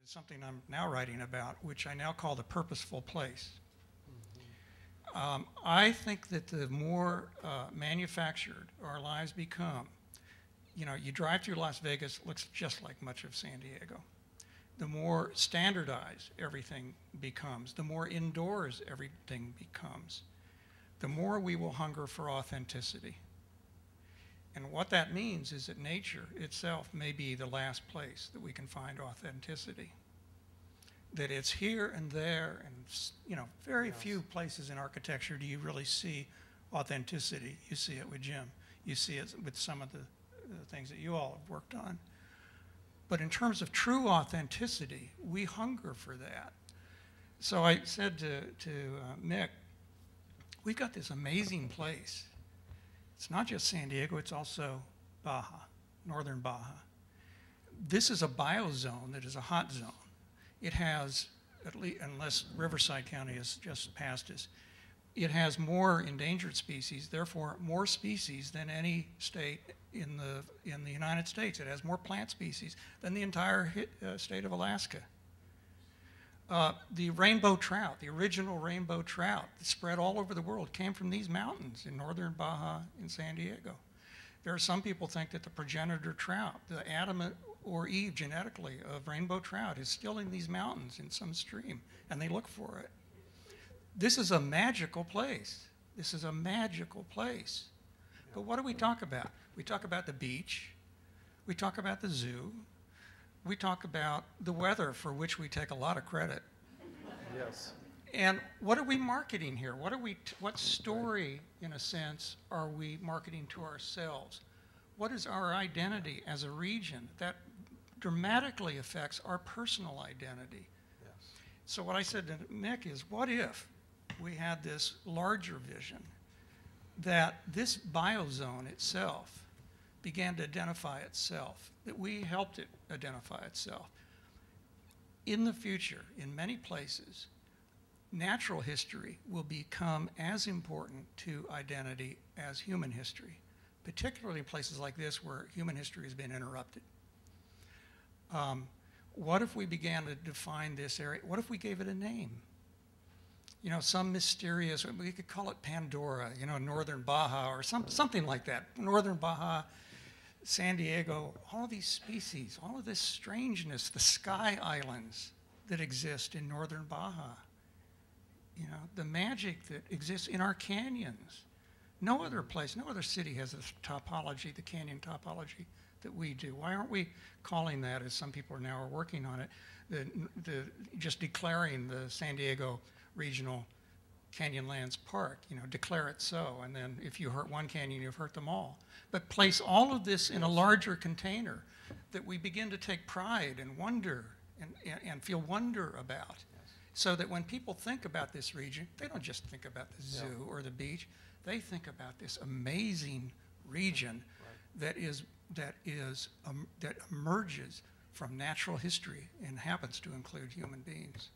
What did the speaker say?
is something I'm now writing about, which I now call the Purposeful Place. I think that the more manufactured our lives become, you know, you drive through Las Vegas, it looks just like much of San Diego. The more standardized everything becomes, the more indoors everything becomes, the more we will hunger for authenticity. And what that means is that nature itself may be the last place that we can find authenticity. That it's here and there, and you know, very few places in architecture do you really see authenticity. You see it with Jim. You see it with some of the things that you all have worked on. But in terms of true authenticity, we hunger for that. So I said to Mick, we've got this amazing place. It's not just San Diego, it's also Baja, northern Baja. This is a biozone that is a hot zone. It has, at least, unless Riverside County has just passed us, it has more endangered species, therefore more species than any state in the United States. It has more plant species than the entire state of Alaska. The rainbow trout, the original rainbow trout that spread all over the world came from these mountains in northern Baja in San Diego. There are some people think that the progenitor trout, the Adam or Eve genetically of rainbow trout is still in these mountains in some stream, and they look for it. This is a magical place. This is a magical place. But what do we talk about? We talk about the beach. We talk about the zoo. We talk about the weather, for which we take a lot of credit. Yes. And what are we marketing here? What story, in a sense, are we marketing to ourselves? What is our identity as a region that dramatically affects our personal identity? Yes. So what I said to Mick is, what if we had this larger vision that this biozone itself began to identify itself, that we helped it identify itself. In the future, in many places, natural history will become as important to identity as human history, particularly in places like this where human history has been interrupted. What if we began to define this area? What if we gave it a name? You know, some mysterious, we could call it Pandora, you know, northern Baja or something like that. Northern Baja, San Diego, all of these species, all of this strangeness, the sky islands that exist in northern Baja. You know, the magic that exists in our canyons. No other place, no other city has the topology, the canyon topology that we do. Why aren't we calling that, as some people are now working on it, just declaring the San Diego Regional Canyonlands Park, you know, declare it so, and then if you hurt one canyon, you've hurt them all. But place all of this in a larger container that we begin to take pride and wonder and feel wonder about. Yes. So that when people think about this region, they don't just think about the zoo or the beach, they think about this amazing region that emerges from natural history and happens to include human beings.